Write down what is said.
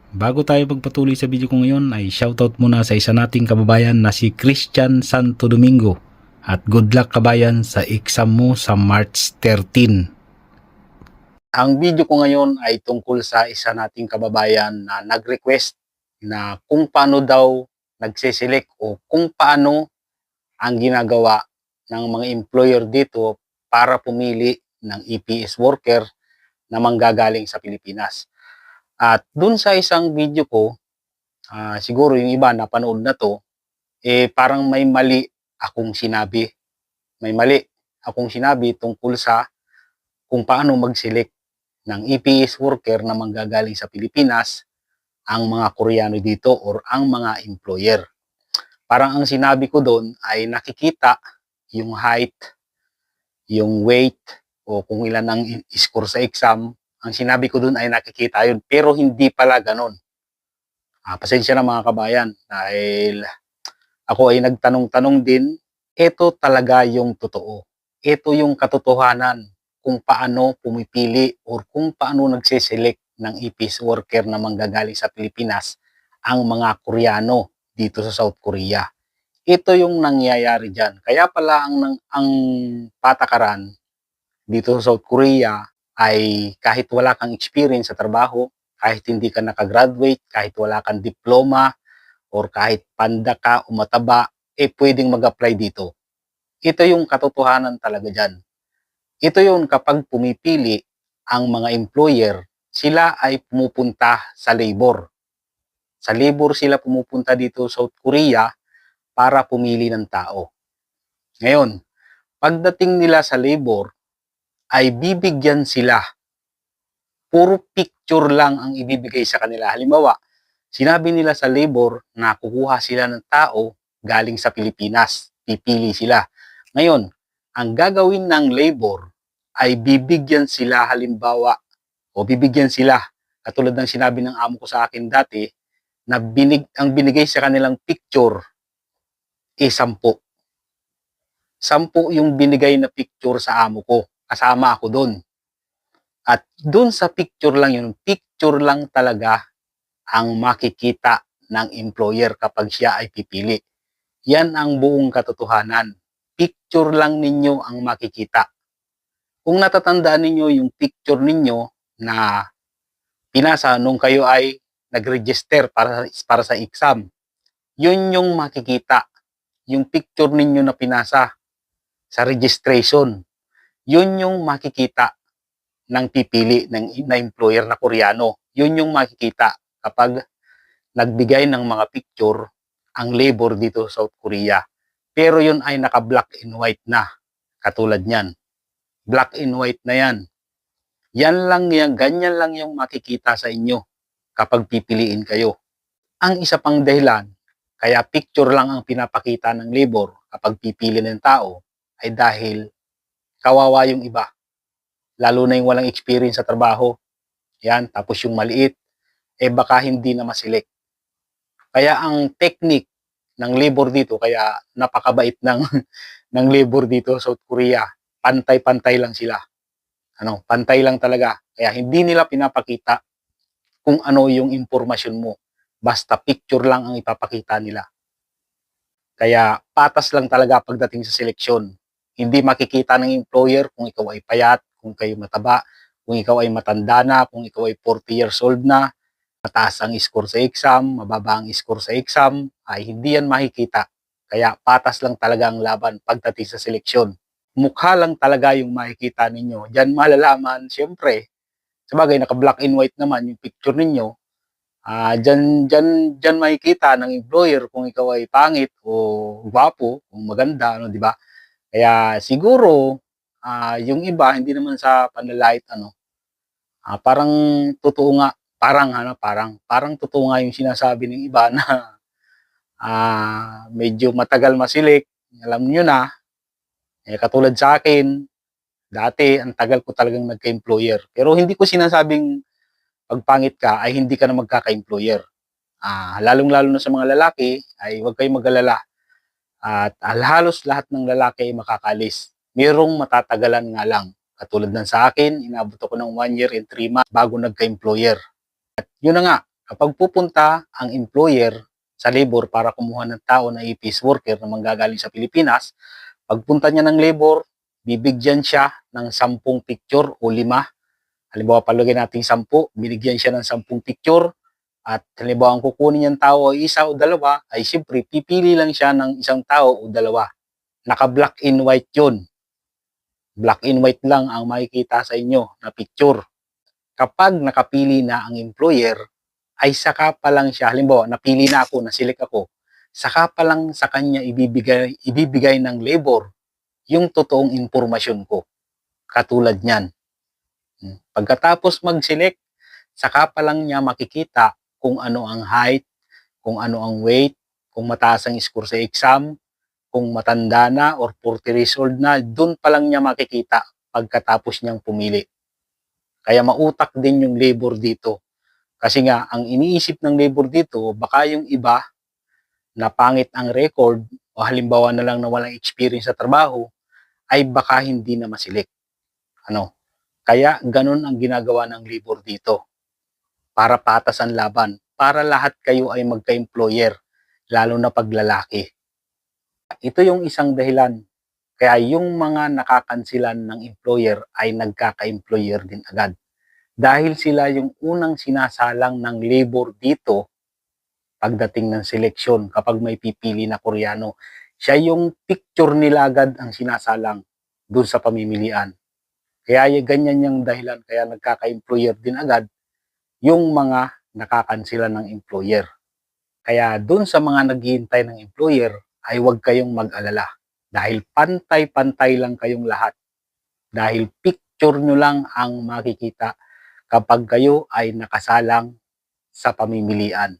Bago tayo magpatuloy sa video ko ngayon ay shoutout muna sa isa nating kababayan na si Christian Santo Domingo. At good luck kabayan sa exam mo sa March 13. Ang video ko ngayon ay tungkol sa isa nating kababayan na nag-request na kung paano daw nagsiselect o kung paano ang ginagawa ng mga employer dito para pumili ng EPS worker na manggagaling sa Pilipinas. At dun sa isang video ko, siguro yung iba napanood na to, parang may mali akong sinabi. May mali akong sinabi tungkol sa kung paano mag-select ng EPS worker na manggagaling sa Pilipinas ang mga Koreano dito or ang mga employer. Parang ang sinabi ko doon ay nakikita yung height, yung weight, o kung ilan ang score sa exam. Ang sinabi ko doon ay nakikita yun, pero hindi pala ganon. Pasensya na mga kabayan dahil ako ay nagtanong-tanong din. Ito talaga yung totoo. Ito yung katotohanan kung paano pumipili or kung paano nagsiselect ng EPS worker na manggagaling sa Pilipinas ang mga Koreano dito sa South Korea. Ito yung nangyayari dyan. Kaya pala ang patakaran dito sa South Korea ay kahit wala kang experience sa trabaho, kahit hindi ka nakagraduate, kahit wala kang diploma, or kahit panda ka o mataba, pwedeng mag-apply dito. Ito yung katotohanan talaga dyan. Ito yung kapag pumipili ang mga employer, sila ay pumupunta sa labor. Sa labor sila pumupunta dito sa South Korea para pumili ng tao. Ngayon, pagdating nila sa labor, ay bibigyan sila. Puro picture lang ang ibibigay sa kanila. Halimbawa, sinabi nila sa labor na kukuha sila ng tao galing sa Pilipinas. Pipili sila. Ngayon, ang gagawin ng labor ay bibigyan sila halimbawa o bibigyan sila katulad ng sinabi ng amo ko sa akin dati na ang binigay sa kanilang picture ay 10. 10 yung binigay na picture sa amo ko. Kasama ako doon. At doon sa picture lang yun, picture lang talaga ang makikita ng employer kapag siya ay pipili. Yan ang buong katotohanan. Picture lang ninyo ang makikita. Kung natatandaan ninyo yung picture ninyo na pinasa nung kayo ay nag-register para sa exam, yun yung makikita. Yung picture ninyo na pinasa sa registration, yun yung makikita ng pipili na employer na Koreano. Yun yung makikita kapag nagbigay ng mga picture ang labor dito sa South Korea. Pero yun ay naka-black and white na. Katulad niyan. Black and white na yan. Ganyan lang yung makikita sa inyo kapag pipiliin kayo. Ang isa pang dahilan, kaya picture lang ang pinapakita ng labor kapag pipili ng tao, ay dahil kawawa yung iba. Lalo na yung walang experience sa trabaho. Yan, tapos yung maliit, baka hindi na maselect. Kaya ang technique ng labor dito, kaya napakabait ng, ng labor dito sa South Korea, pantay-pantay lang sila. Pantay lang talaga. Kaya hindi nila pinapakita kung ano yung impormasyon mo. Basta picture lang ang ipapakita nila. Kaya patas lang talaga pagdating sa seleksyon. Hindi makikita ng employer kung ikaw ay payat, kung kayo mataba, kung ikaw ay matanda na, kung ikaw ay 40 years old na, mataas ang score sa exam, mababa ang score sa exam, ay hindi yan makikita. Kaya patas lang talaga ang laban pagdating sa seleksyon. Mukha lang talaga yung makikita ninyo. Diyan malalaman, siyempre, sabagay naka-black and white naman yung picture ninyo, diyan makikita ng employer kung ikaw ay pangit o gwapo, kung maganda, di ba? Kaya siguro, yung iba, hindi naman sa panlalait, parang totoo nga, parang totoo nga yung sinasabi ng iba na medyo matagal masilik, alam nyo na, katulad sa akin, dati, ang tagal ko talagang nagka-employer. Pero hindi ko sinasabing pag pangit ka ay hindi ka na magkaka-employer. Lalong-lalo na sa mga lalaki, ay huwag kayong mag-alala. At halos lahat ng lalaki ay makakalis. Merong matatagalan nga lang. Katulad ng sa akin, inabot ako ng 1 year and 3 months bago nagka-employer. At yun na nga, Kapag pupunta ang employer sa labor para kumuha ng tao na APS worker na manggagaling sa Pilipinas, pagpunta niya ng labor, bibigyan siya ng 10 picture o 5. Halimbawa, palagay natin 10, binigyan siya ng 10 picture at halimbawa ang kukunin niyang tao ay isa o dalawa, ay siyempre pipili lang siya ng isang tao o dalawa. Naka-black and white yun. Black and white lang ang makikita sa inyo na picture. Kapag nakapili na ang employer, ay saka pa lang siya, halimbawa napili na ako, na-select ako, saka pa lang sa kanya ibibigay ng labor yung totoong impormasyon ko. Katulad niyan. Pagkatapos mag-select, saka pa lang niya makikita kung ano ang height, kung ano ang weight, kung mataas ang score sa exam, kung matanda na or 40 years old na, doon pa lang niya makikita pagkatapos niyang pumili. Kaya mautak din yung labor dito. Kasi nga, ang iniisip ng labor dito, baka yung iba na pangit ang record o halimbawa na lang na walang experience sa trabaho, ay baka hindi na masilik. Ano? Kaya ganun ang ginagawa ng labor dito. Para patas ang laban. Para lahat kayo ay magka-employer, lalo na pag lalaki. Ito yung isang dahilan. Kaya yung mga nakakansilan ng employer ay nagkaka-employer din agad. Dahil sila yung unang sinasalang ng labor dito pagdating ng seleksyon kapag may pipili na Koreano. Siya yung picture nila agad ang sinasalang doon sa pamimilian. Kaya ganyan yung dahilan kaya nagkaka-employer din agad yung mga nakakansila ng employer. Kaya doon sa mga naghihintay ng employer ay huwag kayong mag-alala dahil pantay-pantay lang kayong lahat. Dahil picture nyo lang ang makikita kapag kayo ay nakasalang sa pamimilian.